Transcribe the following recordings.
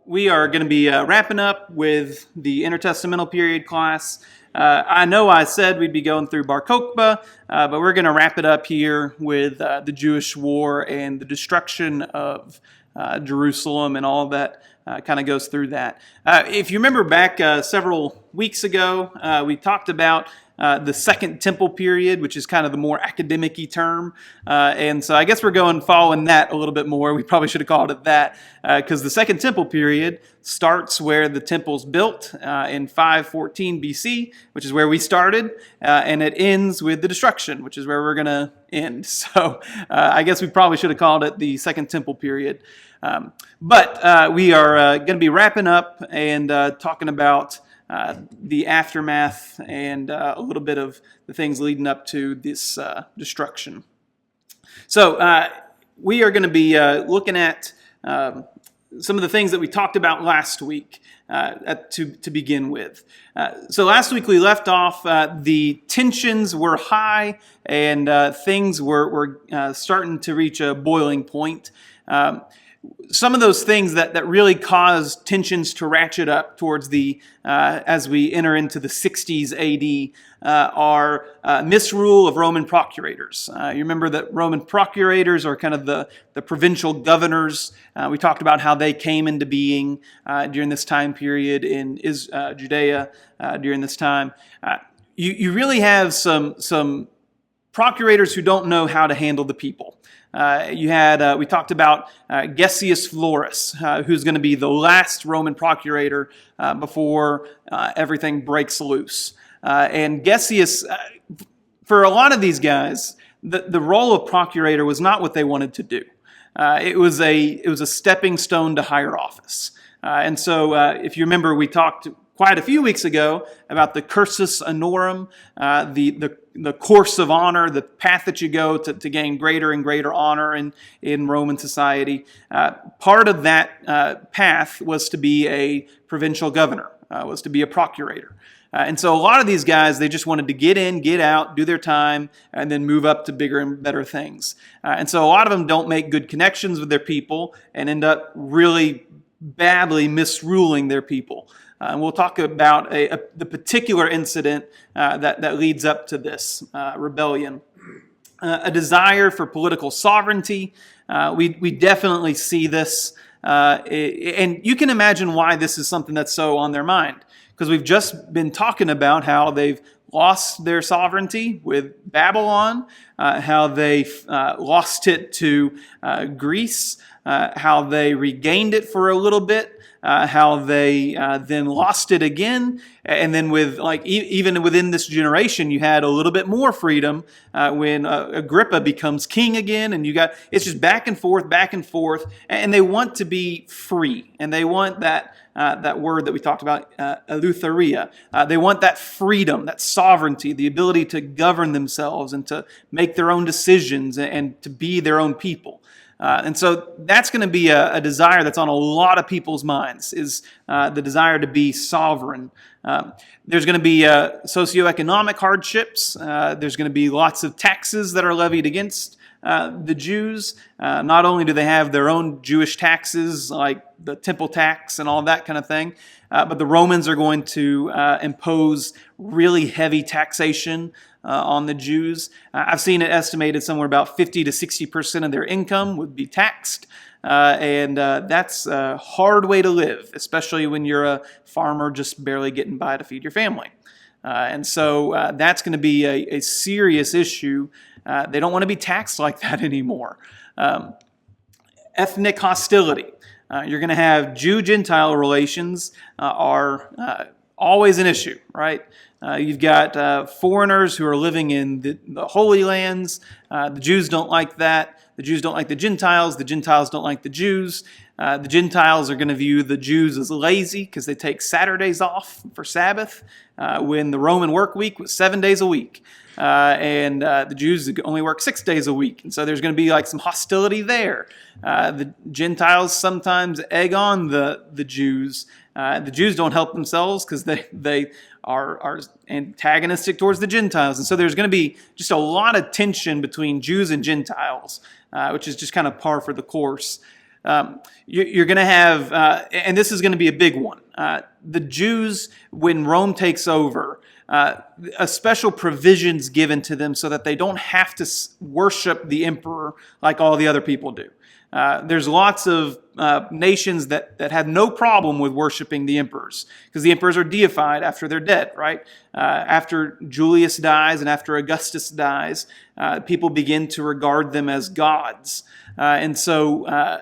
We are going to be wrapping up with the intertestamental period class. I know I said we'd be going through Bar Kokhba, but we're going to wrap it up here with the Jewish war and the destruction of Jerusalem and all that kind of goes through that. If you remember back several weeks ago, we talked about the Second Temple period, which is kind of the more academic-y term. And so I guess we're following that a little bit more. We probably should have called it that because the Second Temple period starts where the temple's built in 514 BC, which is where we started, and it ends with the destruction, which is where we're going to end. So I guess we probably should have called it the Second Temple period. But we are going to be wrapping up and talking about the aftermath and a little bit of the things leading up to this destruction. So we are going to be looking at some of the things that we talked about last week to begin with. So last week we left off, the tensions were high and things were starting to reach a boiling point. Some of those things that really caused tensions to ratchet up towards the as we enter into the 60s AD are misrule of Roman procurators. You remember that Roman procurators are kind of the provincial governors. We talked about how they came into being during this time period in Judea during this time. You really have some procurators who don't know how to handle the people. We talked about Gessius Florus, who's going to be the last Roman procurator before everything breaks loose. And Gessius, for a lot of these guys, the role of procurator was not what they wanted to do. It was a stepping stone to higher office. And so if you remember, we talked quite a few weeks ago about the cursus honorum, the course of honor, the path that you go to gain greater and greater honor in Roman society. Part of that path was to be a provincial governor, was to be a procurator. And so a lot of these guys, they just wanted to get in, get out, do their time, and then move up to bigger and better things. And so a lot of them don't make good connections with their people and end up really badly misruling their people. And we'll talk about the particular incident that leads up to this rebellion. A desire for political sovereignty. We definitely see this. And you can imagine why this is something that's so on their mind. Because we've just been talking about how they've lost their sovereignty with Babylon, how they lost it to Greece, how they regained it for a little bit, how they then lost it again, and then with even within this generation, you had a little bit more freedom when Agrippa becomes king again, and it's just back and forth, and they want to be free, and they want that word that we talked about, eleutheria. They want that freedom, that sovereignty, the ability to govern themselves and to make their own decisions and to be their own people. And so that's going to be a desire that's on a lot of people's minds, is the desire to be sovereign. There's going to be socioeconomic hardships. There's going to be lots of taxes that are levied against the Jews. Not only do they have their own Jewish taxes, like the temple tax and all that kind of thing, but the Romans are going to impose really heavy taxation on the Jews. I've seen it estimated somewhere about 50 to 60% of their income would be taxed. And that's a hard way to live, especially when you're a farmer just barely getting by to feed your family. And so that's going to be a serious issue. They don't want to be taxed like that anymore. Ethnic hostility. You're going to have Jew-Gentile relations are always an issue, right? You've got foreigners who are living in the Holy Lands. The Jews don't like that. The Jews don't like the Gentiles. The Gentiles don't like the Jews. The Gentiles are going to view the Jews as lazy because they take Saturdays off for Sabbath when the Roman work week was 7 days a week. And the Jews only work 6 days a week. And so there's going to be some hostility there. The Gentiles sometimes egg on the Jews. The Jews don't help themselves because they are antagonistic towards the Gentiles. And so there's going to be just a lot of tension between Jews and Gentiles, which is just kind of par for the course. You're going to have, and this is going to be a big one, the Jews, when Rome takes over, a special provisions given to them so that they don't have to worship the emperor like all the other people do. There's lots of nations that have no problem with worshiping the emperors because the emperors are deified after they're dead, right? After Julius dies and after Augustus dies, people begin to regard them as gods. And so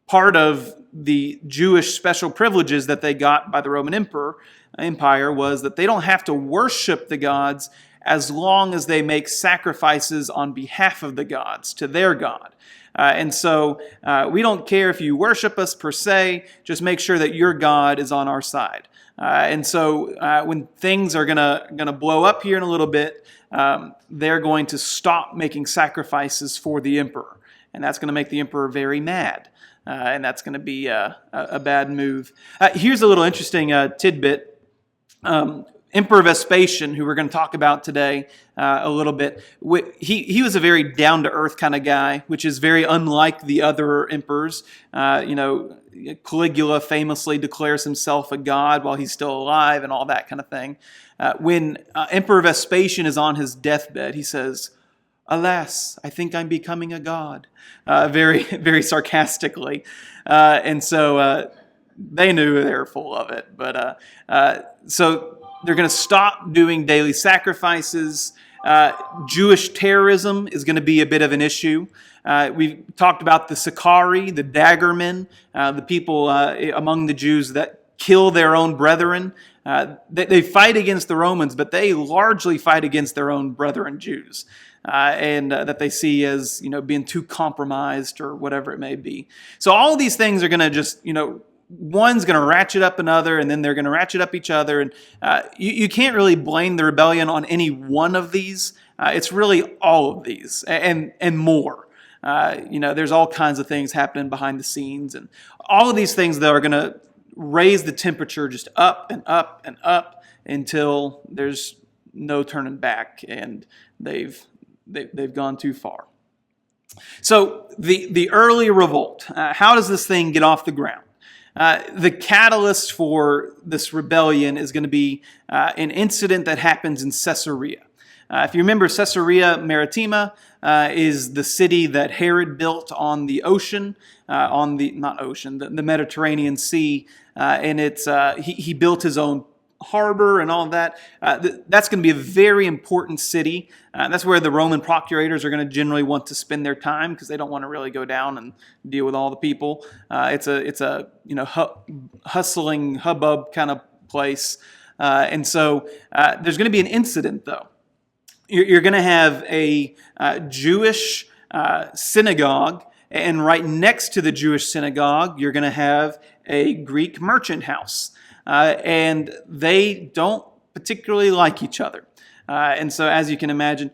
part of the Jewish special privileges that they got by the Roman Empire was that they don't have to worship the gods as long as they make sacrifices on behalf of the gods to their God. And so we don't care if you worship us per se, just make sure that your God is on our side. And so when things are gonna blow up here in a little bit, they're going to stop making sacrifices for the emperor. And that's going to make the emperor very mad. And that's going to be a bad move. Here's a little interesting tidbit. Emperor Vespasian, who we're going to talk about today a little bit, he was a very down-to-earth kind of guy, which is very unlike the other emperors. Caligula famously declares himself a god while he's still alive and all that kind of thing. When Emperor Vespasian is on his deathbed, he says, "Alas, I think I'm becoming a god," very, very sarcastically. And so they knew they were full of it. But so they're going to stop doing daily sacrifices. Jewish terrorism is going to be a bit of an issue. We've talked about the Sicarii, the daggermen, the people among the Jews that kill their own brethren. They fight against the Romans, but they largely fight against their own brethren Jews. And that they see as, being too compromised or whatever it may be. So all of these things are going to just, one's going to ratchet up another, and then they're going to ratchet up each other. And you can't really blame the rebellion on any one of these. It's really all of these and more. There's all kinds of things happening behind the scenes. And all of these things, though, are going to raise the temperature just up and up and up until there's no turning back, and they've gone too far. So the early revolt, how does this thing get off the ground? The catalyst for this rebellion is going to be an incident that happens in Caesarea. If you remember, Caesarea Maritima is the city that Herod built on the ocean, the Mediterranean Sea, and he built his own harbor and all of that. That's going to be a very important city. That's where the Roman procurators are going to generally want to spend their time because they don't want to really go down and deal with all the people. It's a hustling hubbub kind of place. And so there's going to be an incident, though. You're going to have a Jewish synagogue, and right next to the Jewish synagogue, you're going to have a Greek merchant house. And they don't particularly like each other. And so, as you can imagine,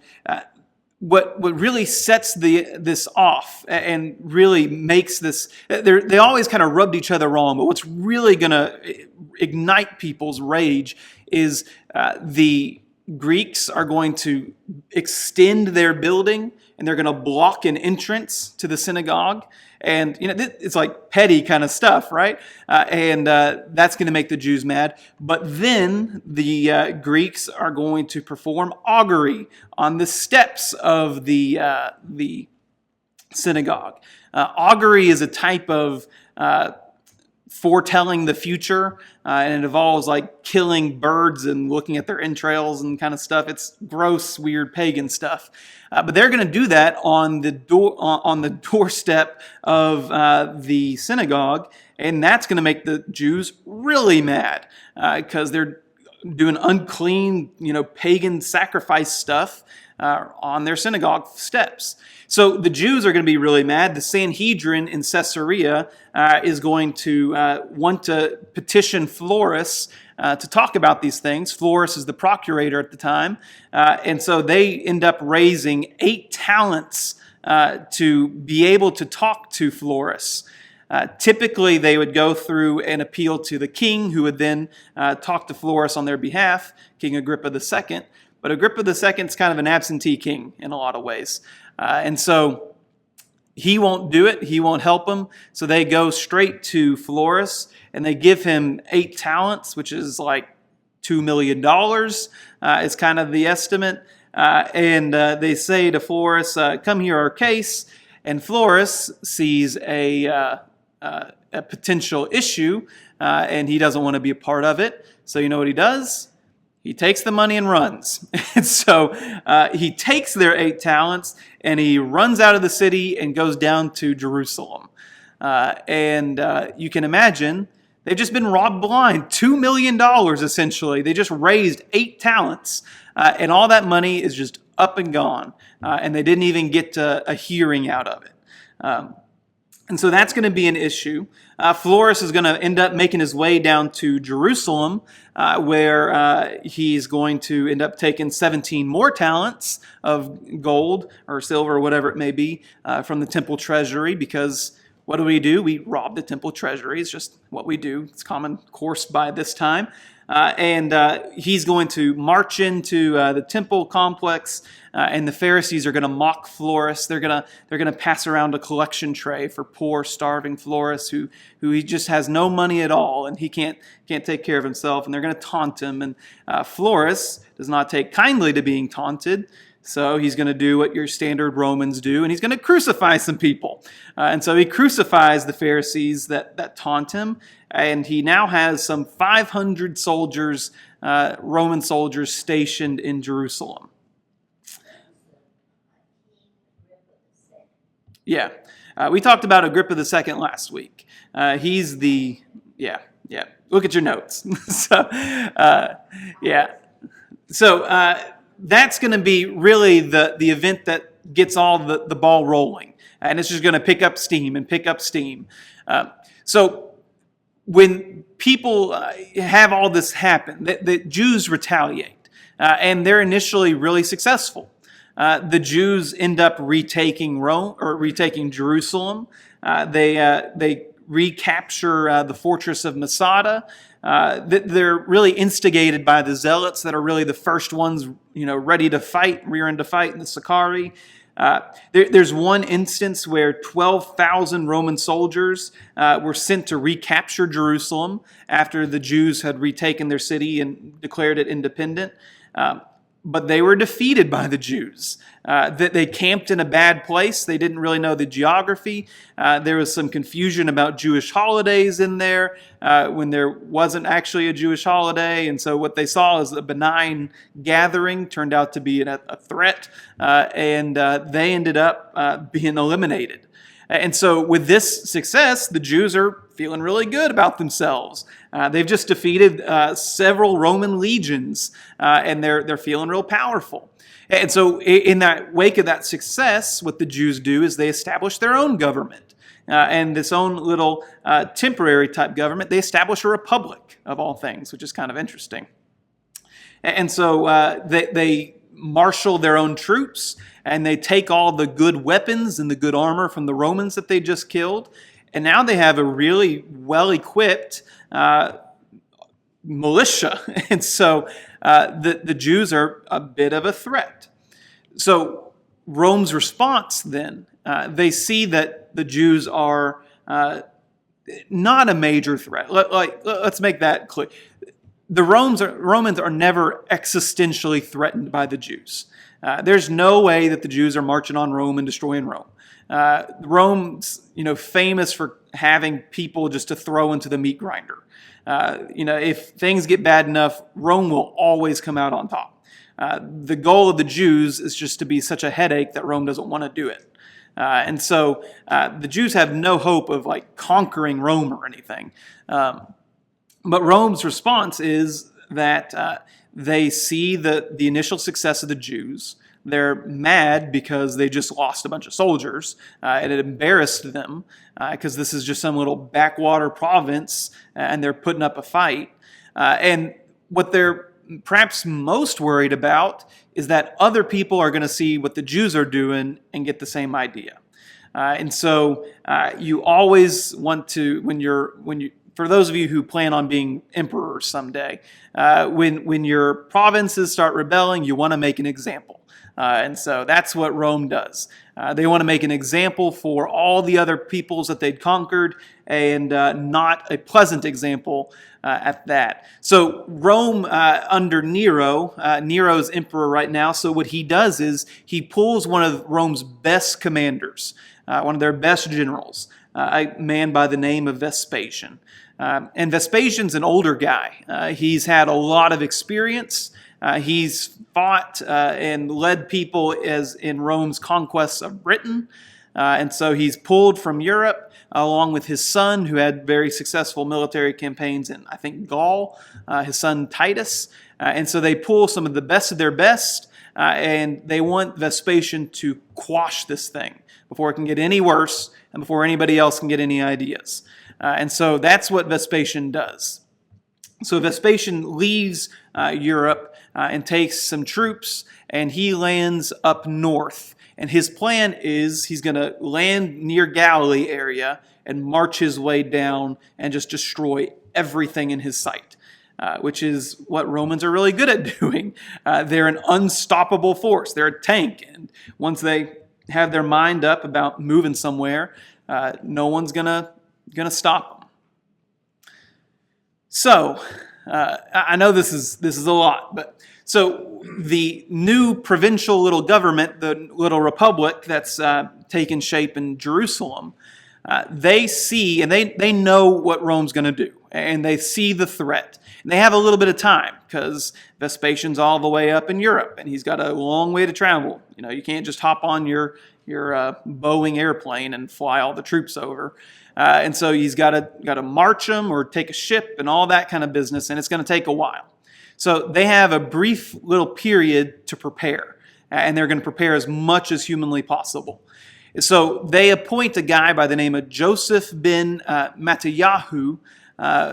what really sets this off and really makes this, they always kind of rubbed each other wrong, but what's really going to ignite people's rage is the Greeks are going to extend their building, and they're going to block an entrance to the synagogue. And it's like petty kind of stuff, right? And that's going to make the Jews mad. But then the Greeks are going to perform augury on the steps of the synagogue. Augury is a type of foretelling the future, and it involves like killing birds and looking at their entrails and kind of stuff. It's gross, weird, pagan stuff. But they're going to do that on the doorstep of the synagogue, and that's going to make the Jews really mad because they're doing unclean, pagan sacrifice stuff on their synagogue steps. So the Jews are going to be really mad. The Sanhedrin in Caesarea is going to want to petition Florus to talk about these things. Florus is the procurator at the time. And so they end up raising 8 talents to be able to talk to Florus. Typically, they would go through an appeal to the king, who would then talk to Florus on their behalf, King Agrippa II. But Agrippa II is kind of an absentee king in a lot of ways. And so he won't do it. He won't help them. So they go straight to Florus and they give him 8 talents, which is like $2 million is kind of the estimate. And they say to Florus, come hear our case. And Florus sees a potential issue, and he doesn't want to be a part of it. So you know what he does? He takes the money and runs. And so he takes their 8 talents and he runs out of the city and goes down to Jerusalem. And you can imagine they've just been robbed blind. $2 million essentially. They just raised 8 talents and all that money is just up and gone. And they didn't even get a hearing out of it. And so that's going to be an issue. Florus is going to end up making his way down to Jerusalem, where he's going to end up taking 17 more talents of gold or silver or whatever it may be from the temple treasury, because what do? We rob the temple treasury. It's just what we do. It's common course by this time. And he's going to march into the temple complex, and the Pharisees are going to mock Florus. They're gonna pass around a collection tray for poor, starving Florus, who he just has no money at all, and he can't take care of himself. And they're going to taunt him. And Florus does not take kindly to being taunted. So he's going to do what your standard Romans do, and he's going to crucify some people. And so he crucifies the Pharisees that taunt him, and he now has some 500 soldiers, Roman soldiers, stationed in Jerusalem. Yeah. We talked about Agrippa II last week. He's the, yeah. Look at your notes. So that's going to be really the event that gets all the ball rolling. And it's just going to pick up steam and pick up steam. So when people have all this happen, the Jews retaliate. And they're initially really successful. The Jews end up retaking Rome or retaking Jerusalem. They recapture the fortress of Masada. They're really instigated by the zealots that are really the first ones, ready to fight, rearing to fight in the Sicarii. There's one instance where 12,000 Roman soldiers were sent to recapture Jerusalem after the Jews had retaken their city and declared it independent. But they were defeated by the Jews. They camped in a bad place. They didn't really know the geography. There was some confusion about Jewish holidays in there when there wasn't actually a Jewish holiday. And so what they saw as a benign gathering turned out to be a threat. And they ended up being eliminated. And so with this success, the Jews are feeling really good about themselves. They've just defeated several Roman legions, and they're feeling real powerful. And so in that wake of that success, what the Jews do is they establish their own government. And this own little temporary type government, they establish a republic of all things, which is kind of interesting. And so they marshal their own troops, and they take all the good weapons and the good armor from the Romans that they just killed, and now they have a really well-equipped militia. And so the Jews are a bit of a threat. So Rome's response then, they see that the Jews are not a major threat. Let's make that clear. The Romans are never existentially threatened by the Jews. There's no way that the Jews are marching on Rome and destroying Rome. Rome's, famous for having people just to throw into the meat grinder. If things get bad enough, Rome will always come out on top. The goal of the Jews is just to be such a headache that Rome doesn't want to do it. And so the Jews have no hope of conquering Rome or anything. But Rome's response is that they see the initial success of the Jews. They're mad because they just lost a bunch of soldiers, and it embarrassed them because this is just some little backwater province, and they're putting up a fight. And what they're perhaps most worried about is that other people are going to see what the Jews are doing and get the same idea. And so you always want to, when for those of you who plan on being emperors someday, when your provinces start rebelling, you want to make an example. And so that's what Rome does. They want to make an example for all the other peoples that they'd conquered, and not a pleasant example at that. So Rome under Nero, Nero's emperor right now, so what he does is he pulls one of Rome's best commanders, one of their best generals, a man by the name of Vespasian. And Vespasian's an older guy. He's had a lot of experience. He's fought and led people as in Rome's conquests of Britain. And so he's pulled from Europe along with his son, who had very successful military campaigns in, I think, Gaul, his son Titus. And so they pull some of the best of their best, and they want Vespasian to quash this thing before it can get any worse and before anybody else can get any ideas. And so that's what Vespasian does. So Vespasian leaves Europe and takes some troops, and he lands up north. And his plan is he's going to land near Galilee area and march his way down and just destroy everything in his sight, which is what Romans are really good at doing. They're an unstoppable force. They're a tank. And once they have their mind up about moving somewhere, no one's gonna stop them. So I know this is a lot, but so the new provincial little government, the little republic that's taken shape in Jerusalem, they see and they know what Rome's going to do, and they see the threat. And they have a little bit of time because Vespasian's all the way up in Europe, and he's got a long way to travel. You know, you can't just hop on your Boeing airplane and fly all the troops over. And so he's got to march them or take a ship and all that kind of business, and it's going to take a while. So they have a brief little period to prepare, and they're going to prepare as much as humanly possible. So they appoint a guy by the name of Joseph ben Matthiyahu,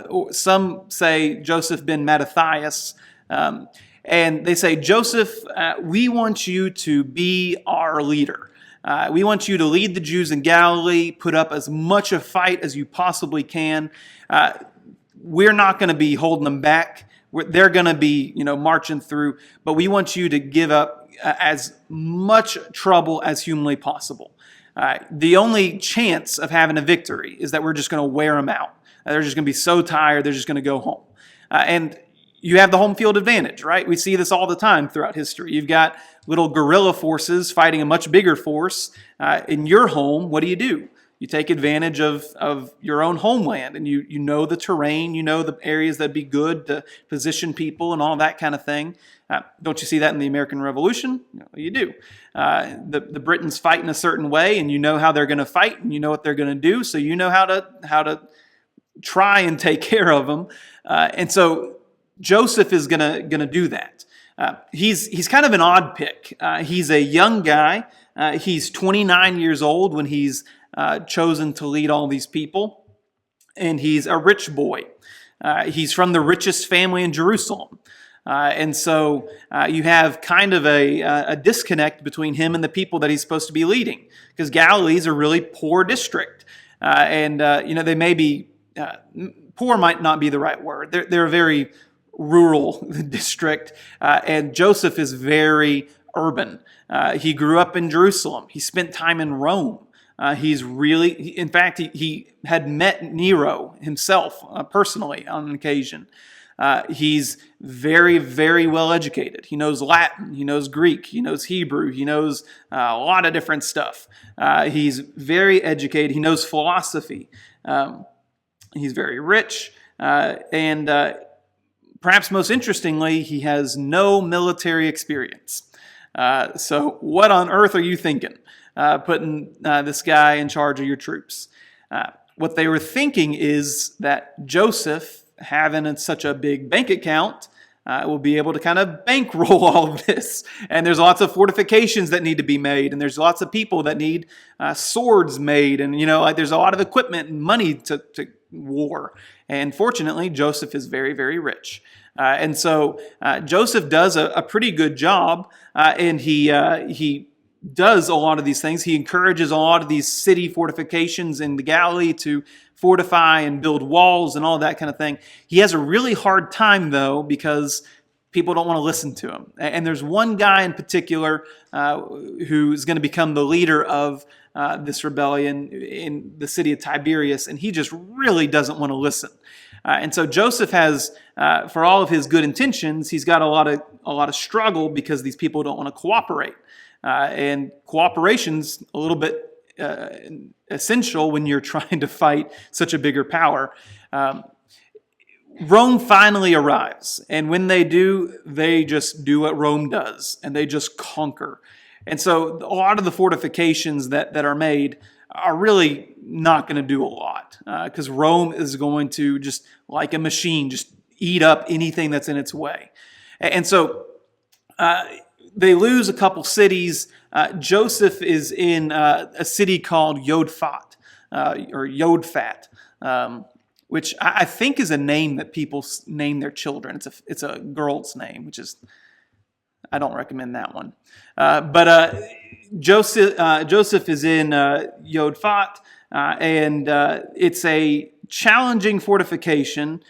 or some say Joseph ben Mattathias, and they say, Joseph, we want you to be our leader. We want you to lead the Jews in Galilee, put up as much a fight as you possibly can. We're not going to be holding them back. They're going to be, marching through, but we want you to give up as much trouble as humanly possible. The only chance of having a victory is that we're just going to wear them out. They're just going to be so tired, they're just going to go home. And you have the home field advantage, right? We see this all the time throughout history. You've got little guerrilla forces fighting a much bigger force in your home. What do? You take advantage of your own homeland, and you know the terrain, you know the areas that'd be good to position people and all that kind of thing. Don't you see that in the American Revolution? No, you do. The Britons fight in a certain way, and you know how they're going to fight, and you know what they're going to do, so you know how to try and take care of them. And so Joseph is going to do that. He's kind of an odd pick. He's a young guy. He's 29 years old when he's chosen to lead all these people, and he's a rich boy. He's from the richest family in Jerusalem. And so you have kind of a disconnect between him and the people that he's supposed to be leading, because Galilee's a really poor district. And they may be, poor might not be the right word. They're a very rural district, and Joseph is very urban. He grew up in Jerusalem. He spent time in Rome. In fact, he had met Nero himself personally on an occasion. He's very, very well educated. He knows Latin, he knows Greek, he knows Hebrew, he knows a lot of different stuff. He's very educated. He knows philosophy. He's very rich, and perhaps most interestingly, he has no military experience. So what on earth are you thinking, putting this guy in charge of your troops? What they were thinking is that Joseph, having such a big bank account, will be able to kind of bankroll all of this. And there's lots of fortifications that need to be made, and there's lots of people that need swords made, and there's a lot of equipment and money to war. And fortunately, Joseph is very, very rich. And so Joseph does a pretty good job, and he does a lot of these things. He encourages a lot of these city fortifications in the Galilee to fortify and build walls and all that kind of thing. He has a really hard time, though, because people don't want to listen to him. And there's one guy in particular who's going to become the leader of this rebellion in the city of Tiberias, and he just really doesn't want to listen. And so Joseph has, for all of his good intentions, he's got a lot of struggle because these people don't want to cooperate. And cooperation's a little bit essential when you're trying to fight such a bigger power. Rome finally arrives, and when they do, they just do what Rome does, and they just conquer. And so a lot of the fortifications that are made are really not going to do a lot, because Rome is going to, just like a machine, just eat up anything that's in its way. And so they lose a couple cities. Joseph is in a city called Yodfat, or Yodfat, which I think is a name that people name their children. It's a girl's name, which is, I don't recommend that one. But Joseph is in Yodfat, and it's a challenging fortification,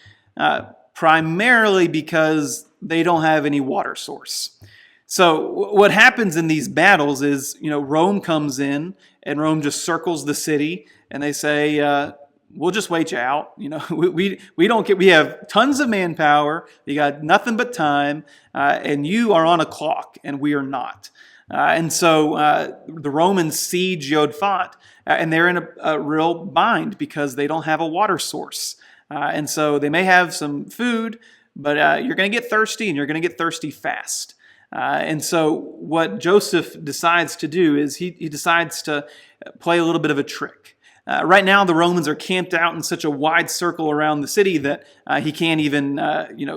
primarily because they don't have any water source. So what happens in these battles is, Rome comes in, and Rome just circles the city, and they say, we'll just wait you out. We have tons of manpower. We got nothing but time, and you are on a clock, and we are not. And so the Romans siege Yodfat, and they're in a real bind because they don't have a water source. And so they may have some food, but you're going to get thirsty, and you're going to get thirsty fast. And so what Joseph decides to do is he decides to play a little bit of a trick. Right now, the Romans are camped out in such a wide circle around the city that he can't even,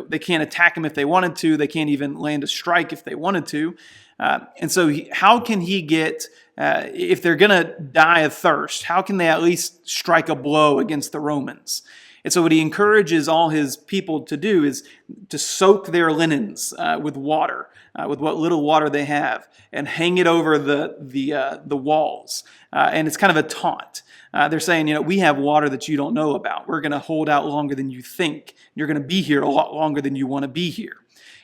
they can't attack him if they wanted to. They can't even land a strike if they wanted to. And so how can he get, if they're going to die of thirst, how can they at least strike a blow against the Romans? And so what he encourages all his people to do is to soak their linens with water, with what little water they have, and hang it over the walls. And it's kind of a taunt. They're saying, we have water that you don't know about. We're going to hold out longer than you think. You're going to be here a lot longer than you want to be here.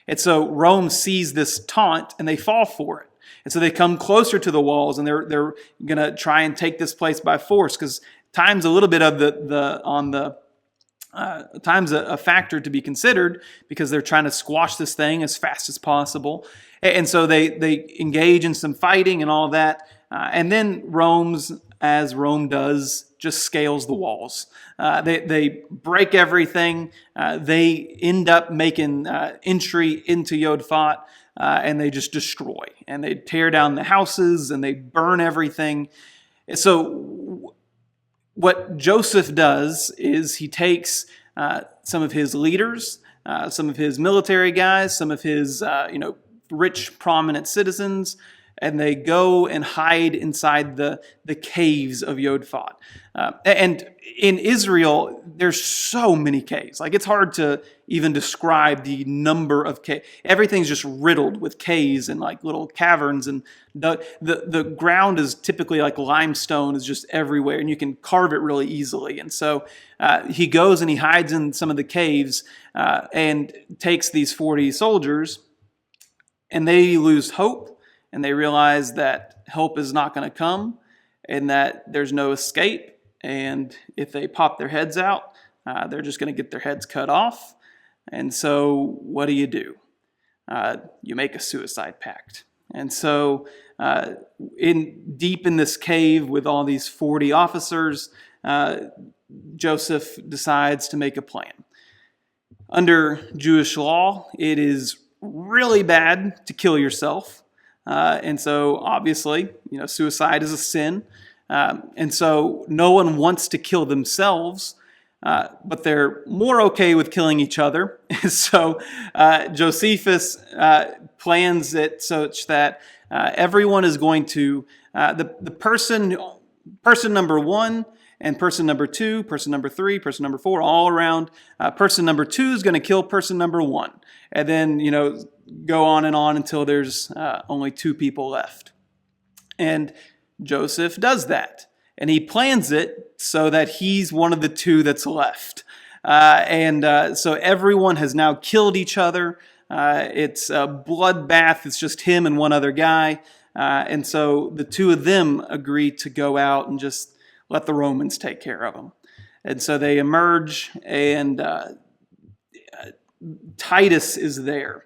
And so Rome sees this taunt, and they fall for it. And so they come closer to the walls, and they're going to try and take this place by force, because time's a little bit of time's a factor to be considered, because they're trying to squash this thing as fast as possible. And so they engage in some fighting and all that. And then as Rome does, just scales the walls. They break everything. They end up making entry into Yodfat, and they just destroy. And they tear down the houses, and they burn everything. So what Joseph does is he takes some of his leaders, some of his military guys, some of his rich, prominent citizens, and they go and hide inside the caves of Yodfat. And in Israel, there's so many caves. Like, it's hard to even describe the number of caves. Everything's just riddled with caves and like little caverns, and the ground is typically like limestone, is just everywhere, and you can carve it really easily. And so he goes and he hides in some of the caves and takes these 40 soldiers, and they lose hope. And they realize that help is not going to come, and that there's no escape. And if they pop their heads out, they're just going to get their heads cut off. And so what do? You make a suicide pact. And so deep in this cave with all these 40 officers, Joseph decides to make a plan. Under Jewish law, it is really bad to kill yourself. And so obviously, suicide is a sin. And so no one wants to kill themselves, but they're more okay with killing each other. So Josephus plans it such that everyone is going to, the person number one and person number two, person number three, person number four, all around. Person number two is going to kill person number one. And then, go on and on until there's only two people left. And Joseph does that. And he plans it so that he's one of the two that's left. So everyone has now killed each other. It's a bloodbath. It's just him and one other guy. And so the two of them agree to go out and just let the Romans take care of them. And so they emerge, and Titus is there.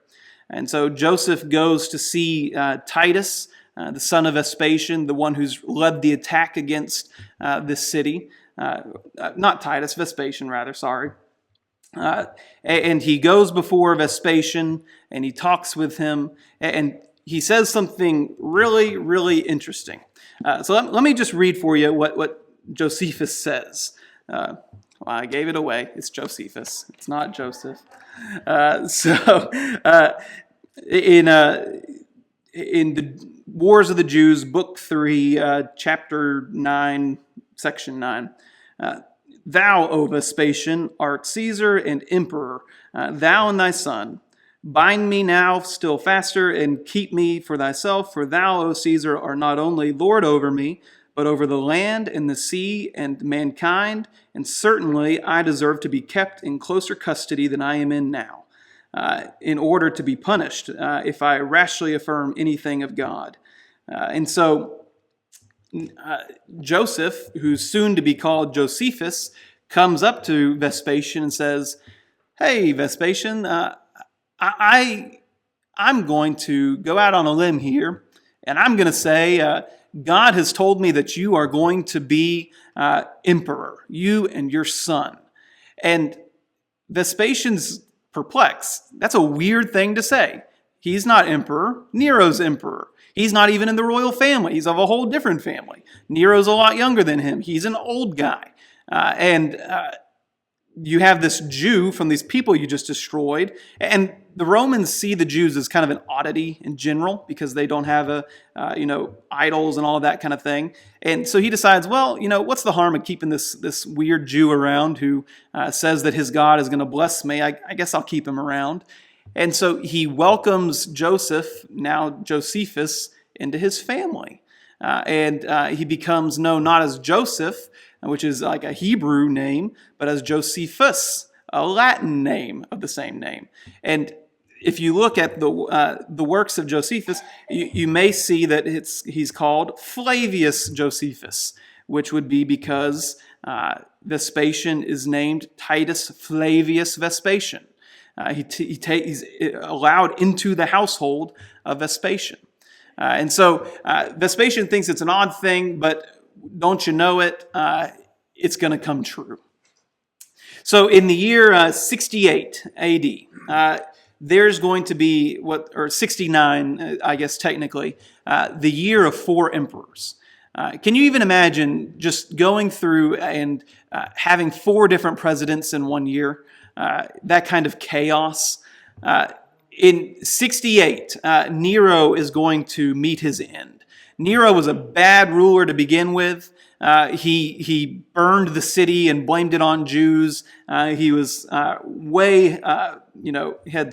And so Joseph goes to see Titus, the son of Vespasian, the one who's led the attack against this city. Not Titus, Vespasian rather, sorry. And he goes before Vespasian, and he talks with him, and he says something really, really interesting. So let me just read for you what Josephus says. Well, I gave it away. It's Josephus. It's not Joseph. In the Wars of the Jews, Book 3, Chapter 9, Section 9, Thou, O Vespasian, art Caesar and emperor, thou and thy son. Bind me now still faster, and keep me for thyself, for thou, O Caesar, art not only Lord over me, but over the land and the sea and mankind, and certainly I deserve to be kept in closer custody than I am in now, in order to be punished if I rashly affirm anything of God. Joseph, who's soon to be called Josephus, comes up to Vespasian and says, "Hey, Vespasian, I'm going to go out on a limb here, and I'm going to say God has told me that you are going to be emperor, you and your son." And Vespasian's perplexed. That's a weird thing to say. He's not emperor. Nero's emperor. He's not even in the royal family. He's of a whole different family. Nero's a lot younger than him. He's an old guy. You have this Jew from these people you just destroyed. And the Romans see the Jews as kind of an oddity in general because they don't have idols and all of that kind of thing. And so he decides, well, what's the harm of keeping this weird Jew around who says that his God is going to bless me? I guess I'll keep him around. And so he welcomes Joseph, now Josephus, into his family. He becomes known not as Joseph, which is like a Hebrew name, but as Josephus, a Latin name of the same name. And if you look at the works of Josephus, you may see that he's called Flavius Josephus, which would be because Vespasian is named Titus Flavius Vespasian. He's allowed into the household of Vespasian. So Vespasian thinks it's an odd thing, but don't you know it? It's going to come true. So in the year 68 AD, there's going to be 69, I guess technically, the year of 4 emperors. Can you even imagine just going through and having 4 different presidents in one year? That kind of chaos. In 68, Nero is going to meet his end. Nero was a bad ruler to begin with. He burned the city and blamed it on Jews. He was had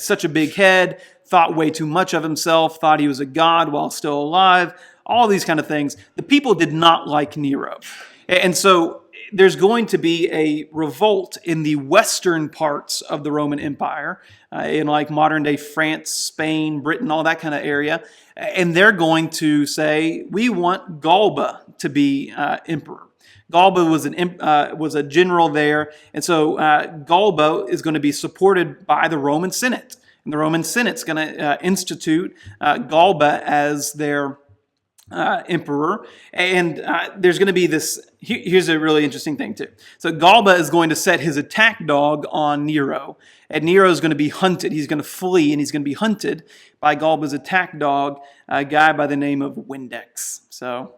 such a big head, thought way too much of himself, thought he was a god while still alive, all these kind of things. The people did not like Nero. And so there's going to be a revolt in the western parts of the Roman Empire, in like modern day France, Spain, Britain, all that kind of area. And they're going to say, we want Galba to be emperor. Galba was a general there. And so Galba is going to be supported by the Roman Senate. And the Roman Senate's going to institute Galba as their emperor. And there's going to be this, here's a really interesting thing too. So Galba is going to set his attack dog on Nero. And Nero is going to be hunted. He's going to flee and he's going to be hunted by Galba's attack dog, a guy by the name of Windex. So,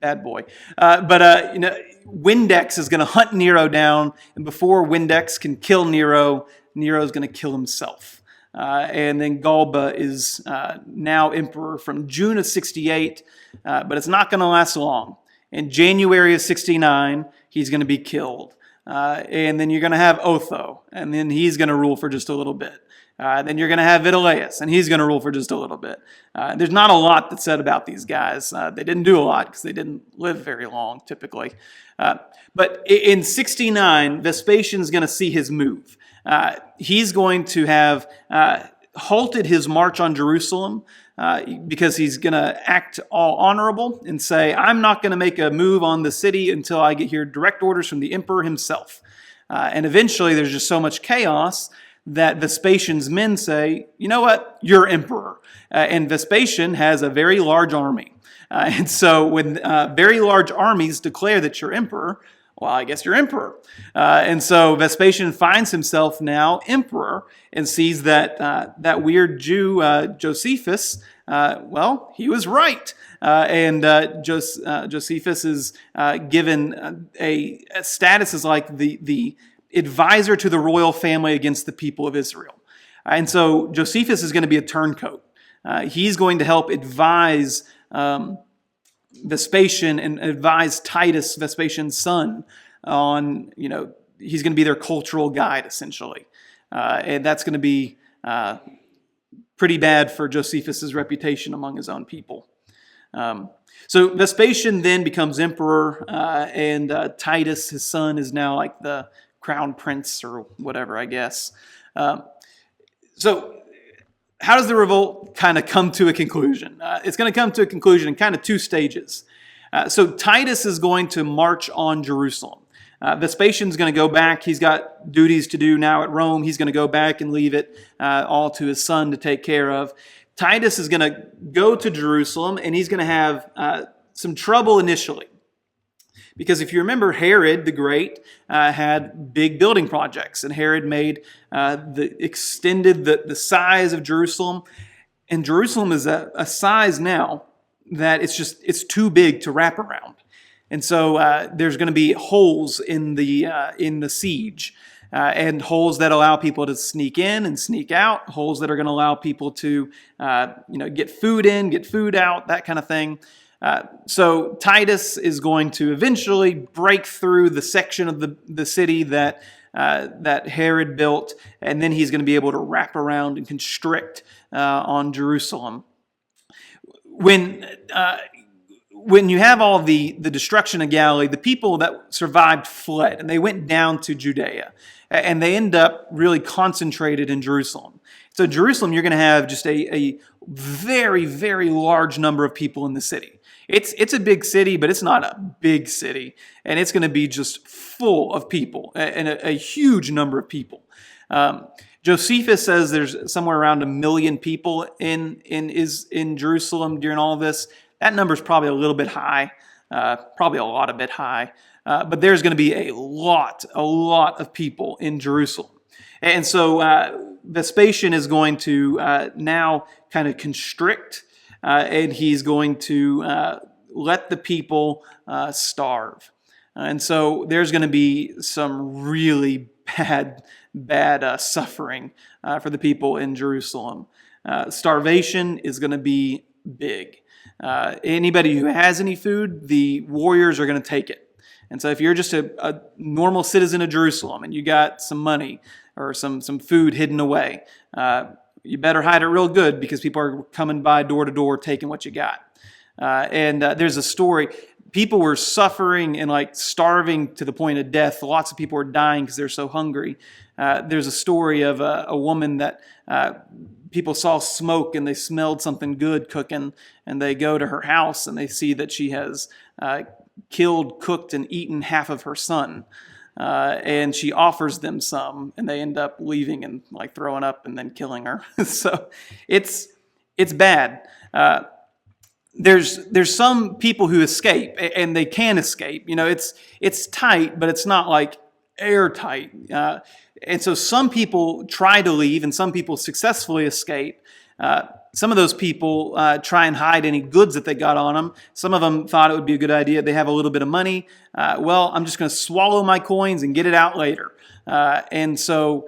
bad boy. Windex is going to hunt Nero down. And before Windex can kill Nero, Nero's going to kill himself. And then Galba is now emperor from June of 68, but it's not going to last long. In January of 69, he's going to be killed. and then you're going to have Otho, and then he's going to rule for just a little bit. Then you're going to have Vitellius, and he's going to rule for just a little bit. There's not a lot that's said about these guys. They didn't do a lot because they didn't live very long, typically. But in 69, Vespasian's going to see his move. He's going to have halted his march on Jerusalem because he's going to act all honorable and say, I'm not going to make a move on the city until I get here direct orders from the emperor himself. And eventually there's just so much chaos that Vespasian's men say, you know what, you're emperor. And Vespasian has a very large army. And so when very large armies declare that you're emperor, well, I guess you're emperor. And so Vespasian finds himself now emperor and sees that that weird Jew, Josephus, well, he was right. And Josephus is given a status as like the advisor to the royal family against the people of Israel. And so Josephus is going to be a turncoat. He's going to help advise Vespasian and advise Titus, Vespasian's son, on, he's going to be their cultural guide, essentially. And that's going to be pretty bad for Josephus's reputation among his own people. So Vespasian then becomes emperor, and Titus, his son, is now like the crown prince or whatever, I guess. So how does the revolt kind of come to a conclusion? It's going to come to a conclusion in kind of two stages. So Titus is going to march on Jerusalem. Vespasian's going to go back. He's got duties to do now at Rome. He's going to go back and leave it all to his son to take care of. Titus is going to go to Jerusalem, and he's going to have some trouble initially. Because if you remember, Herod the Great had big building projects, and Herod extended the size of Jerusalem. And Jerusalem is a size now that it's too big to wrap around. And so there's going to be holes in the siege, and holes that allow people to sneak in and sneak out, holes that are going to allow people to get food in, get food out, that kind of thing. So Titus is going to eventually break through the section of the city that Herod built, and then he's going to be able to wrap around and constrict on Jerusalem. When you have all the destruction of Galilee, the people that survived fled, and they went down to Judea, and they end up really concentrated in Jerusalem. So Jerusalem, you're going to have just a very, very large number of people in the city. It's a big city, but it's not a big city, and it's going to be just full of people, and a huge number of people. Josephus says there's somewhere around 1 million people in Jerusalem during all of this. That number's probably a little bit high, probably a lot a bit high, but there's going to be a lot of people in Jerusalem. And so Vespasian is going to now kind of constrict, and he's going to let the people starve. And so there's going to be some really bad suffering for the people in Jerusalem. Starvation is going to be big. Anybody who has any food, the warriors are going to take it. And so if you're just a normal citizen of Jerusalem and you got some money or some food hidden away, you better hide it real good, because people are coming by door to door taking what you got. And there's a story. People were suffering and like starving to the point of death. Lots of people were dying because they're so hungry. There's a story of a woman that people saw smoke and they smelled something good cooking, and they go to her house and they see that she has killed, cooked, and eaten half of her son. And she offers them some, and they end up leaving and like throwing up and then killing her. So it's bad. There's some people who escape, and they can escape. It's tight, but it's not like airtight. And so some people try to leave, and some people successfully escape. Some of those people try and hide any goods that they got on them. Some of them thought it would be a good idea. They have a little bit of money. Well, I'm just going to swallow my coins and get it out later. And so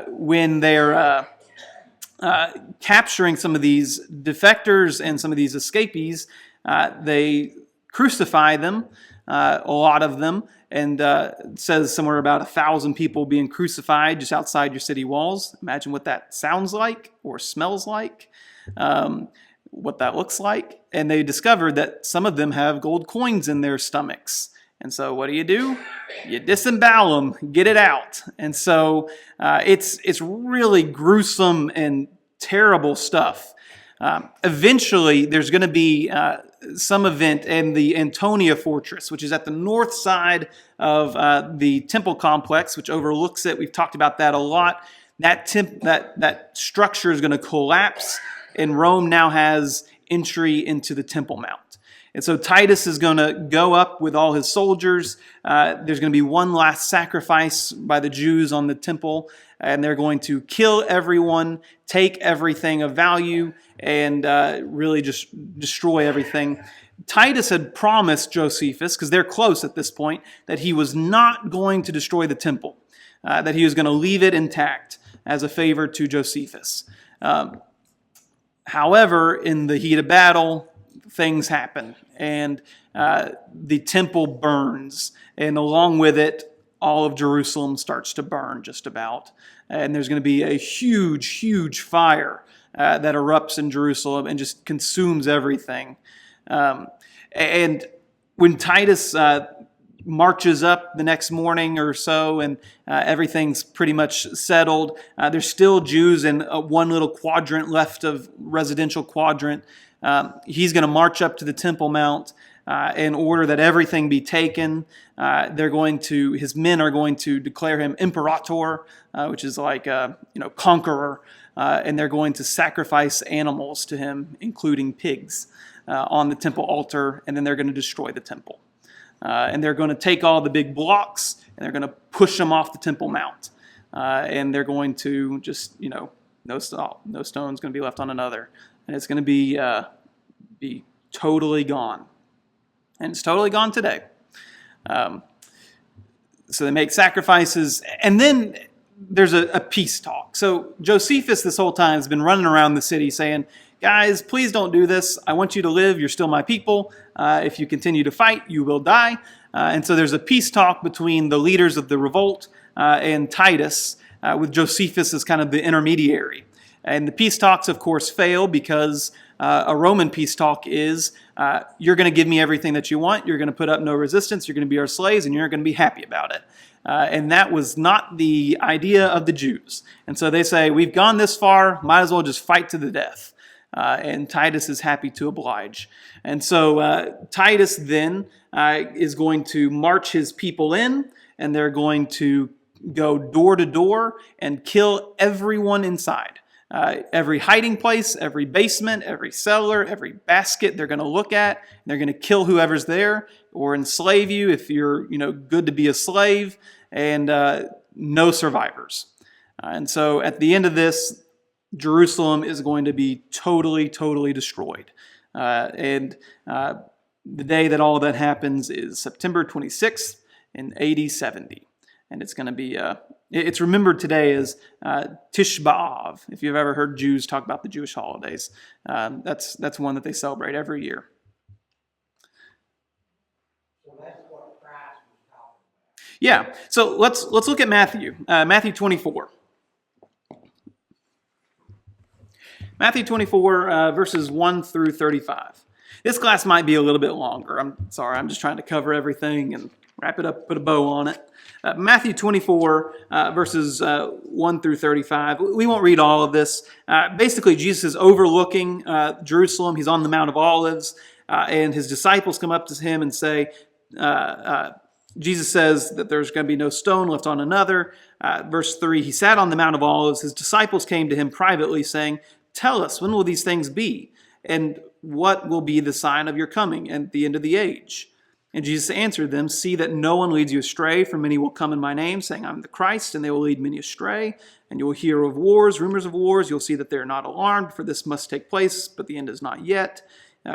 when they're capturing some of these defectors and some of these escapees, they crucify them, a lot of them, and it says somewhere about 1,000 people being crucified just outside your city walls. Imagine what that sounds like or smells like, what that looks like. And they discovered that some of them have gold coins in their stomachs. And so what do? You disembowel them, get it out. And so it's really gruesome and terrible stuff. Eventually, there's going to be some event in the Antonia Fortress, which is at the north side of the temple complex, which overlooks it. We've talked about that a lot. That structure is going to collapse, and Rome now has entry into the Temple Mount. And so Titus is going to go up with all his soldiers. There's going to be one last sacrifice by the Jews on the temple, and they're going to kill everyone, take everything of value, and really just destroy everything. Titus had promised Josephus, because they're close at this point, that he was not going to destroy the temple, that he was going to leave it intact as a favor to Josephus. However, in the heat of battle, things happen, and the temple burns, and along with it, all of Jerusalem starts to burn just about. And there's going to be a huge, huge fire that erupts in Jerusalem and just consumes everything. And when Titus marches up the next morning or so, and everything's pretty much settled, there's still Jews in one little quadrant left of residential quadrant. He's going to march up to the Temple Mount in order that everything be taken. His men are going to declare him imperator, which is like conqueror, and they're going to sacrifice animals to him, including pigs, on the temple altar, and then they're going to destroy the temple. And they're going to take all the big blocks, and they're going to push them off the Temple Mount. And they're going to just, no stone's going to be left on another. And it's going to be totally gone. And it's totally gone today. So they make sacrifices, and then there's a peace talk. So Josephus this whole time has been running around the city saying, guys, please don't do this. I want you to live. You're still my people. If you continue to fight, you will die. And so there's a peace talk between the leaders of the revolt and Titus, with Josephus as kind of the intermediary. And the peace talks, of course, fail because a Roman peace talk is, you're going to give me everything that you want, you're going to put up no resistance, you're going to be our slaves, and you're going to be happy about it. And that was not the idea of the Jews. And so they say, we've gone this far, might as well just fight to the death. And Titus is happy to oblige. And so Titus then is going to march his people in, and they're going to go door to door and kill everyone inside. Every hiding place, every basement, every cellar, every basket they're going to look at. They're going to kill whoever's there or enslave you if you're good to be a slave, and no survivors. And so at the end of this, Jerusalem is going to be totally, totally destroyed. And the day that all of that happens is September 26th in AD 70. And it's going to be, it's remembered today as Tish B'Av. If you've ever heard Jews talk about the Jewish holidays, that's one that they celebrate every year. So that's what Christ was talking about. Yeah, so let's look at Matthew. Matthew 24. Matthew 24, verses 1 through 35. This class might be a little bit longer. I'm sorry, I'm just trying to cover everything and wrap it up, put a bow on it. Matthew 24, verses 1 through 35. We won't read all of this. Basically, Jesus is overlooking Jerusalem. He's on the Mount of Olives, and his disciples come up to him and say, Jesus says that there's going to be no stone left on another. Verse 3, he sat on the Mount of Olives. His disciples came to him privately saying, tell us, when will these things be? And what will be the sign of your coming and the end of the age? And Jesus answered them, see that no one leads you astray, for many will come in my name, saying, I'm the Christ, and they will lead many astray. And you will hear of wars, rumors of wars. You'll see that they are not alarmed, for this must take place, but the end is not yet.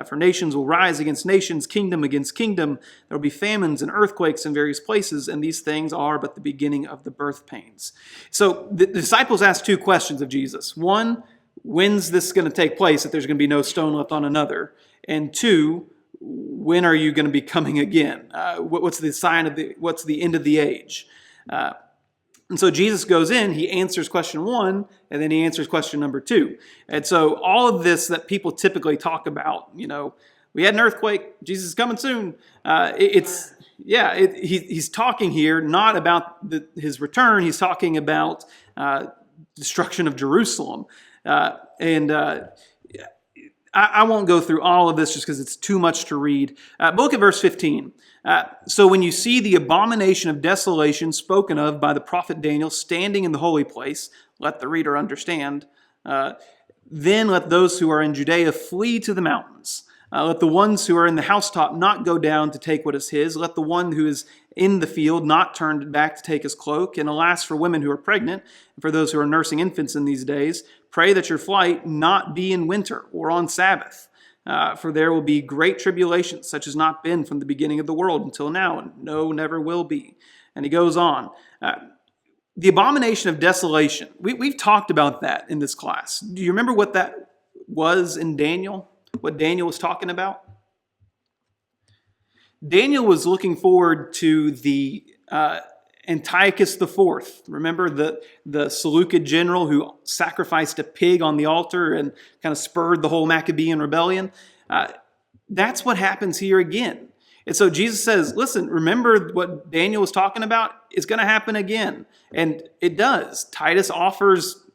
For nations will rise against nations, kingdom against kingdom. There will be famines and earthquakes in various places, and these things are but the beginning of the birth pains. So the disciples asked two questions of Jesus. One, when's this going to take place, that there's going to be no stone left on another? And two, when are you going to be coming again? What's the sign of what's the end of the age? And so Jesus goes in, he answers question 1, and then he answers question number 2. And so all of this that people typically talk about, we had an earthquake, Jesus is coming soon. He's talking here not about his return, he's talking about destruction of Jerusalem. I won't go through all of this just because it's too much to read. But look at verse 15. So when you see the abomination of desolation spoken of by the prophet Daniel standing in the holy place, let the reader understand, then let those who are in Judea flee to the mountains. Let the ones who are in the housetop not go down to take what is his. Let the one who is in the field not turn back to take his cloak. And alas, for women who are pregnant, and for those who are nursing infants in these days, pray that your flight not be in winter or on Sabbath. For there will be great tribulation, such as not been from the beginning of the world until now, and no, never will be. And he goes on. The abomination of desolation. We've talked about that in this class. Do you remember what that was in Daniel? What Daniel was talking about? Daniel was looking forward to the Antiochus IV. Remember the Seleucid general who sacrificed a pig on the altar and kind of spurred the whole Maccabean rebellion? That's what happens here again. And so Jesus says, listen, remember what Daniel was talking about? It's going to happen again. And it does. Titus offers,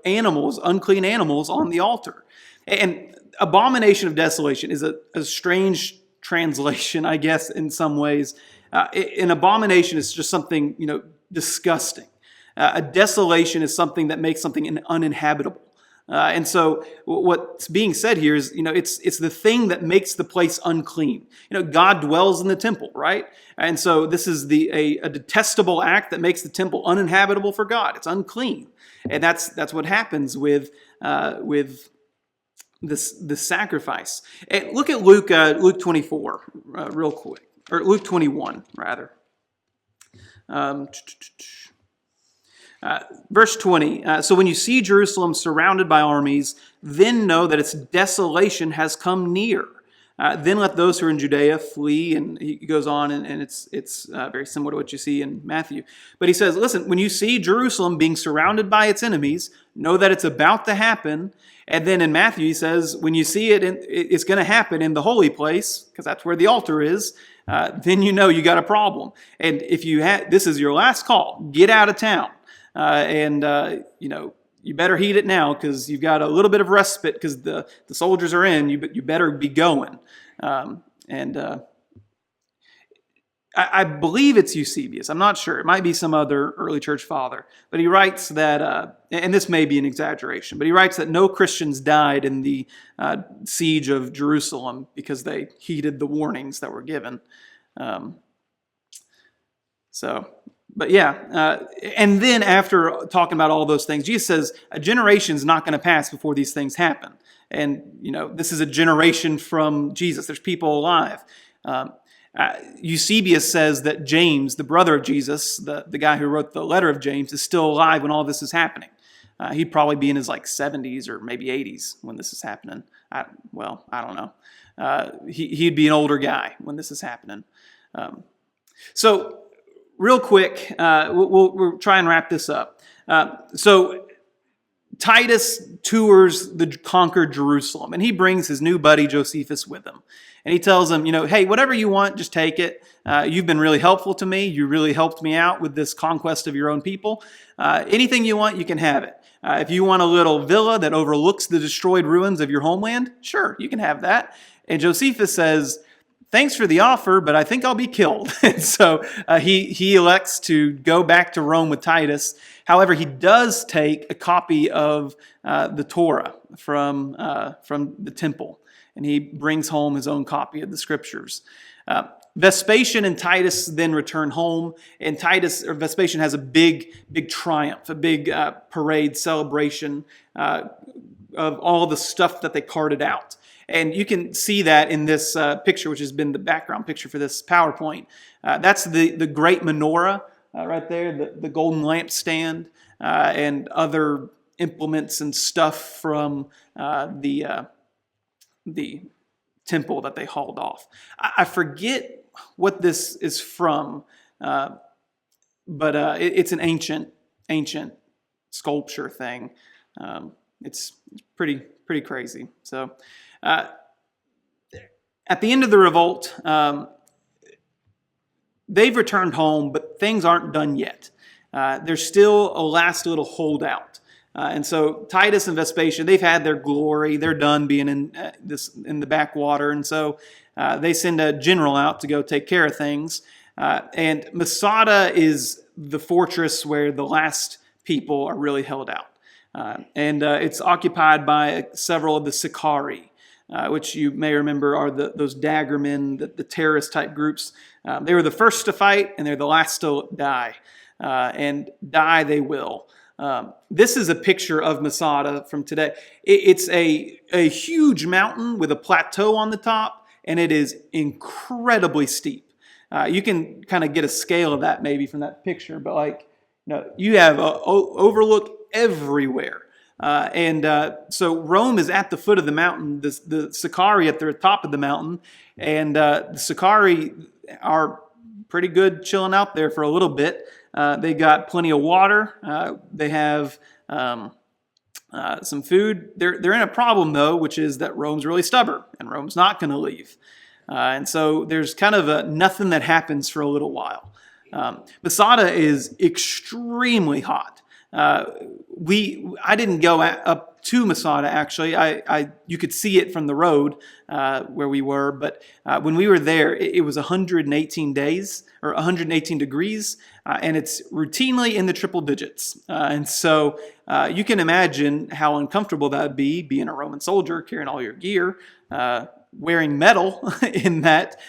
animals, unclean animals on the altar. And abomination of desolation is a strange translation, I guess, in some ways. An abomination is just something, disgusting. A desolation is something that makes something uninhabitable. And so what's being said here is, it's the thing that makes the place unclean. God dwells in the temple, right? And so this is a detestable act that makes the temple uninhabitable for God. It's unclean. And that's what happens with this sacrifice. And look at Luke 24 real quick, or Luke 21 rather. Verse 20. So when you see Jerusalem surrounded by armies, then know that its desolation has come near. Then let those who are in Judea flee, and he goes on, and it's very similar to what you see in Matthew. But he says, listen, when you see Jerusalem being surrounded by its enemies, know that it's about to happen. And then in Matthew, he says, when you see it, it's going to happen in the holy place, because that's where the altar is, then you know you got a problem. And if this is your last call, get out of town. You better heed it now because you've got a little bit of respite because the soldiers are in. You better be going. I believe it's Eusebius. I'm not sure. It might be some other early church father. But he writes that, and this may be an exaggeration, but he writes that no Christians died in the siege of Jerusalem because they heeded the warnings that were given. But yeah, and then after talking about all those things, Jesus says a generation is not going to pass before these things happen. And, this is a generation from Jesus. There's people alive. Eusebius says that James, the brother of Jesus, the guy who wrote the letter of James, is still alive when all this is happening. He'd probably be in his 70s or maybe 80s when this is happening. I don't know. He'd be an older guy when this is happening. So real quick, we'll try and wrap this up. So Titus tours the conquered Jerusalem, and he brings his new buddy Josephus with him. And he tells him, hey, whatever you want, just take it. You've been really helpful to me. You really helped me out with this conquest of your own people. Anything you want, you can have it. If you want a little villa that overlooks the destroyed ruins of your homeland, sure, you can have that. And Josephus says, thanks for the offer, but I think I'll be killed. And so he elects to go back to Rome with Titus. However, he does take a copy of the Torah from the temple, and he brings home his own copy of the scriptures. Vespasian and Titus then return home, and Vespasian has a big triumph, a big parade celebration of all the stuff that they carted out. And you can see that in this picture, which has been the background picture for this PowerPoint. That's the great menorah right there, the golden lampstand, and other implements and stuff from the temple that they hauled off. I forget what this is from, but it's an ancient sculpture thing. It's pretty crazy. So at the end of the revolt, they've returned home, but things aren't done yet. There's still a last little holdout. And so Titus and Vespasian, they've had their glory. They're done being in the backwater. And so they send a general out to go take care of things. And Masada is the fortress where the last people are really held out. And it's occupied by several of the Sicarii, which you may remember are those daggermen, the terrorist type groups. They were the first to fight, and they're the last to die. And die they will. This is a picture of Masada from today. It's a huge mountain with a plateau on the top, and it is incredibly steep. You can kind of get a scale of that maybe from that picture, but you have overlook everywhere. So Rome is at the foot of the mountain, the Sicarii at the top of the mountain, and the Sicarii are pretty good chilling out there for a little bit. They got plenty of water. They have some food. They're in a problem, though, which is that Rome's really stubborn, and Rome's not going to leave. And so there's kind of nothing that happens for a little while. Masada is extremely hot. I didn't go up to Masada, actually. You could see it from the road where we were, but when we were there, it was 118 days, or 118 degrees, and it's routinely in the triple digits. And so you can imagine how uncomfortable that would be, being a Roman soldier, carrying all your gear, wearing metal in that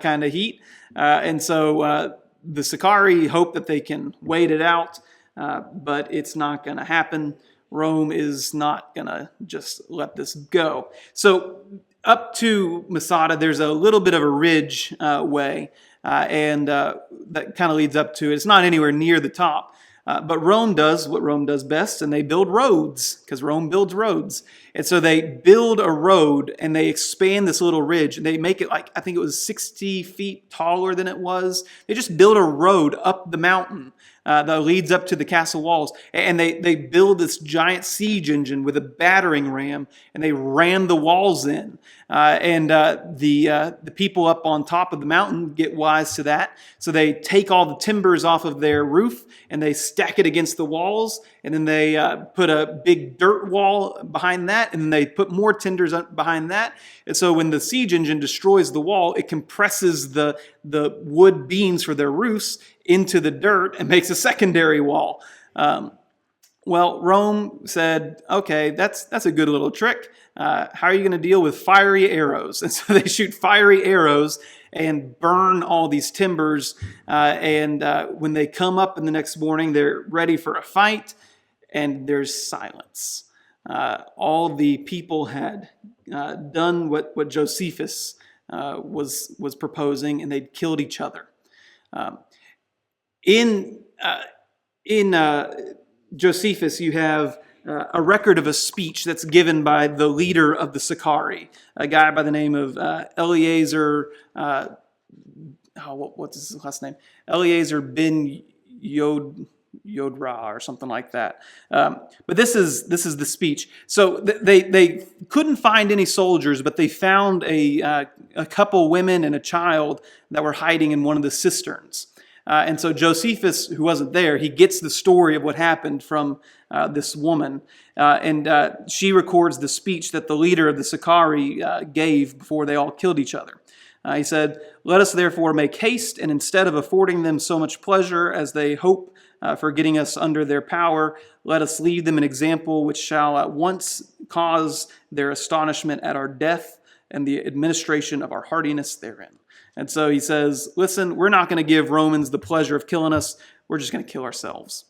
kind of heat. And so the Sicarii hope that they can wait it out, but it's not going to happen. Rome is not going to just let this go. So up to Masada, there's a little bit of a ridge way, and that kind of leads up to it. It's not anywhere near the top. But Rome does what Rome does best, and they build roads, because Rome builds roads. And so they build a road, and they expand this little ridge, and they make it I think it was 60 feet taller than it was. They just build a road up the mountain that leads up to the castle walls. And they build this giant siege engine with a battering ram, and they ram the walls in. The people up on top of the mountain get wise to that. So they take all the timbers off of their roof, and they stack it against the walls, and then they put a big dirt wall behind that, and then they put more timbers behind that. And so when the siege engine destroys the wall, it compresses the wood beams for their roofs into the dirt and makes a secondary wall. Well, Rome said, okay, that's a good little trick. How are you going to deal with fiery arrows? And so they shoot fiery arrows and burn all these timbers. When they come up in the next morning, they're ready for a fight, and there's silence. All the people had done what Josephus was proposing, and they'd killed each other. In Josephus, you have a record of a speech that's given by the leader of the Sicarii, a guy by the name of Eleazar. What's his last name? Eleazar bin Yodra or something like that. But this is the speech. So they couldn't find any soldiers, but they found a couple women and a child that were hiding in one of the cisterns. And so Josephus, who wasn't there, he gets the story of what happened from this woman. And she records the speech that the leader of the Sicarii gave before they all killed each other. He said, "Let us therefore make haste, and instead of affording them so much pleasure as they hope for getting us under their power, let us leave them an example which shall at once cause their astonishment at our death and the administration of our hardiness therein." And so he says, listen, we're not going to give Romans the pleasure of killing us. We're just going to kill ourselves.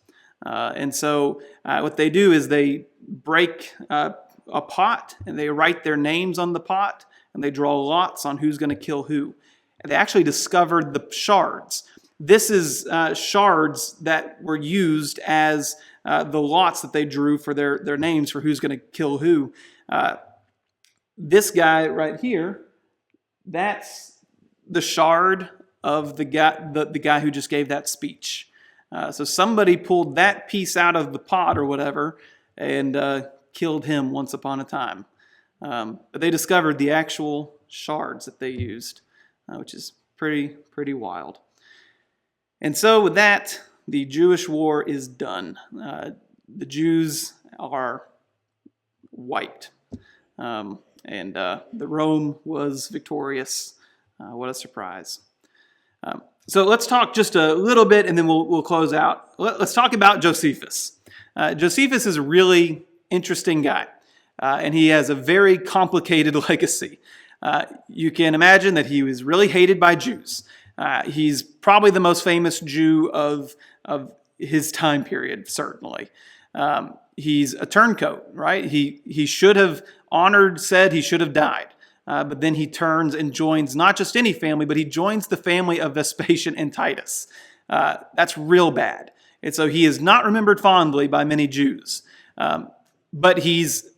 And so what they do is they break a pot, and they write their names on the pot, and they draw lots on who's going to kill who. And they actually discovered the shards. This is shards that were used as the lots that they drew for their names for who's going to kill who. This guy right here that's the shard of the guy who just gave that speech. So somebody pulled that piece out of the pot or whatever and killed him once upon a time. But they discovered the actual shards that they used, which is pretty wild. And so with that, the Jewish war is done. The Jews are wiped. And Rome was victorious. What a surprise. So let's talk just a little bit and then we'll close out. Let's talk about Josephus. Josephus is a really interesting guy, and he has a very complicated legacy. You can imagine that he was really hated by Jews. He's probably the most famous Jew of his time period, certainly. He's a turncoat, right? He should have said he should have died. But then he turns and joins not just any family, but he joins the family of Vespasian and Titus. That's real bad. And so he is not remembered fondly by many Jews. But he's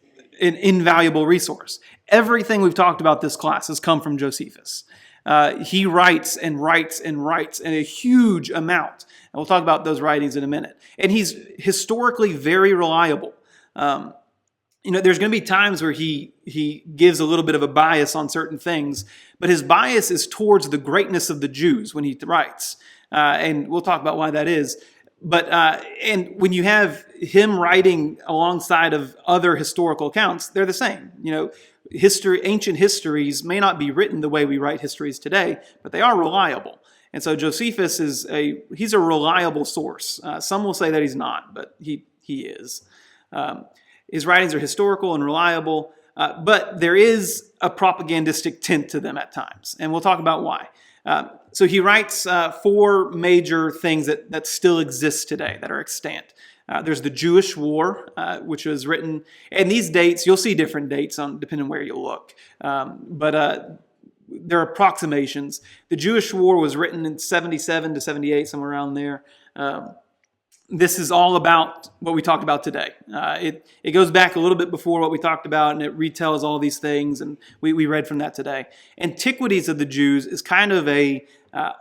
an invaluable resource. Everything we've talked about this class has come from Josephus. He writes and writes and writes in a huge amount. And we'll talk about those writings in a minute. And he's historically very reliable. There's going to be times where he gives a little bit of a bias on certain things, but his bias is towards the greatness of the Jews when he writes. And we'll talk about why that is. But and when you have him writing alongside of other historical accounts, they're the same. Ancient histories may not be written the way we write histories today, but they are reliable. And so Josephus he's a reliable source. Some will say that he's not, but he is. His writings are historical and reliable, but there is a propagandistic tint to them at times, and we'll talk about why. So he writes 4 major things that still exist today, that are extant. There's the Jewish War, which was written, and these dates, you'll see different dates depending on where you look, but there are approximations. The Jewish War was written in 77 to 78, somewhere around there. This is all about what we talked about today. It goes back a little bit before what we talked about, and it retells all these things, and we read from that today. Antiquities of the Jews is kind of a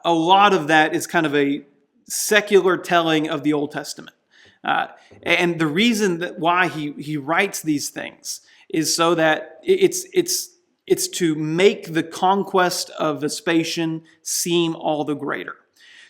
lot of that is kind of a secular telling of the Old Testament. And the reason why he writes these things is so that it's to make the conquest of Vespasian seem all the greater.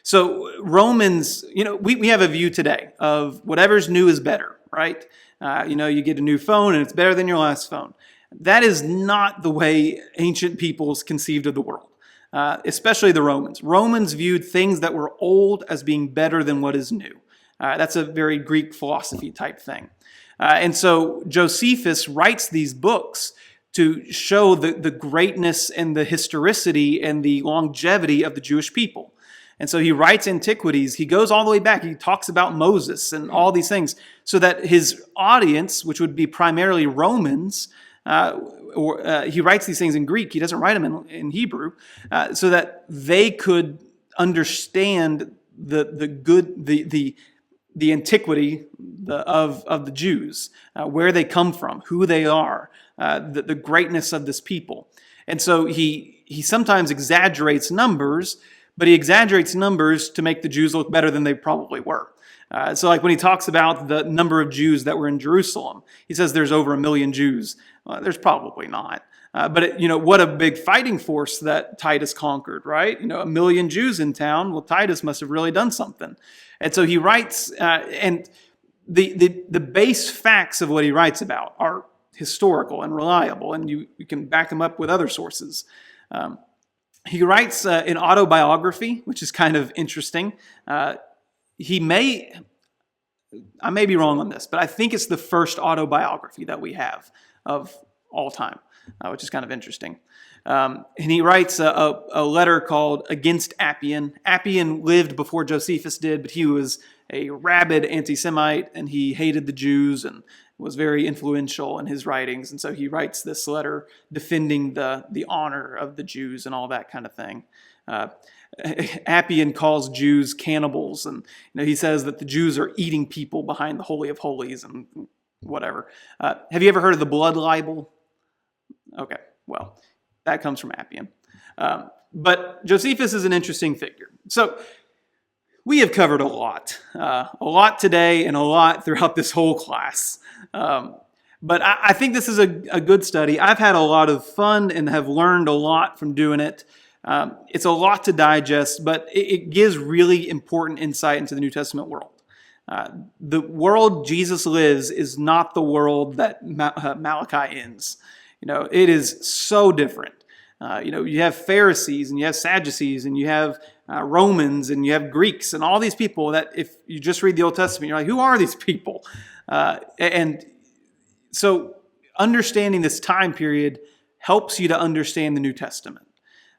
So Romans, we have a view today of whatever's new is better, right? You get a new phone and it's better than your last phone. That is not the way ancient peoples conceived of the world, especially the Romans. Romans viewed things that were old as being better than what is new. That's a very Greek philosophy type thing. And so Josephus writes these books to show the greatness and the historicity and the longevity of the Jewish people. And so he writes Antiquities. He goes all the way back. He talks about Moses and all these things so that his audience, which would be primarily Romans, he writes these things in Greek. He doesn't write them in Hebrew, so that they could understand the antiquity of the Jews, where they come from, who they are, the greatness of this people. And so he sometimes exaggerates numbers, but he exaggerates numbers to make the Jews look better than they probably were. So like when he talks about the number of Jews that were in Jerusalem, he says there's over 1 million Jews. Well, there's probably not. But what a big fighting force that Titus conquered, right? 1 million Jews in town. Well, Titus must have really done something. And so he writes, and the base facts of what he writes about are historical and reliable, and you can back them up with other sources. He writes an autobiography, which is kind of interesting. I may be wrong on this, but I think it's the first autobiography that we have of all time, which is kind of interesting. And he writes a letter called Against Appian. Appian lived before Josephus did, but he was a rabid anti-Semite, and he hated the Jews and was very influential in his writings. And so he writes this letter defending the honor of the Jews and all that kind of thing. Appian calls Jews cannibals, and he says that the Jews are eating people behind the Holy of Holies and whatever. Have you ever heard of the blood libel? Okay, well, that comes from Appian. But Josephus is an interesting figure. So we have covered a lot today and a lot throughout this whole class. But I think this is a good study. I've had a lot of fun and have learned a lot from doing it. It's a lot to digest, but it gives really important insight into the New Testament world. The world Jesus lives is not the world that Malachi ends. It is so different. You have Pharisees and you have Sadducees and you have Romans and you have Greeks and all these people that if you just read the Old Testament, you're like, who are these people? And so understanding this time period helps you to understand the New Testament.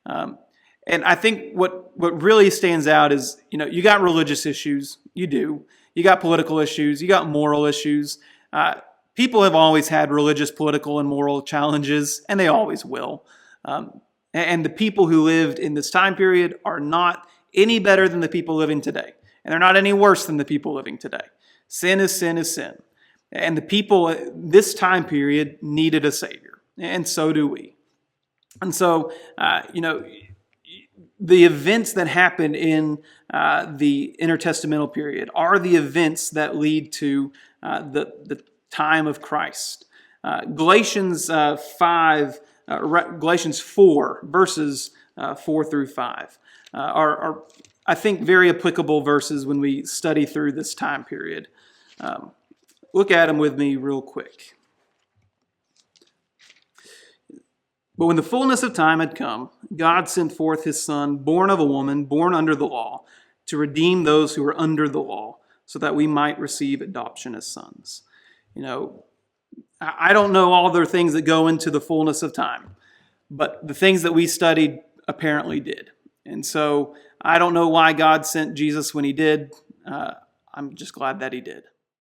And I think what really stands out is, you got religious issues. You do. You got political issues. You got moral issues. People have always had religious, political, and moral challenges, and they always will. And the people who lived in this time period are not any better than the people living today. And they're not any worse than the people living today. Sin is sin is sin. And the people this time period needed a Savior. And so do we. And so, the events that happen in the intertestamental period are the events that lead to the time of Christ. Galatians 4, verses 4 through 5 are, I think, very applicable verses when we study through this time period. Look at them with me real quick. But when the fullness of time had come, God sent forth his Son, born of a woman, born under the law, to redeem those who were under the law, so that we might receive adoption as sons. I don't know all the things that go into the fullness of time, but the things that we studied apparently did. And so I don't know why God sent Jesus when he did. I'm just glad that he did.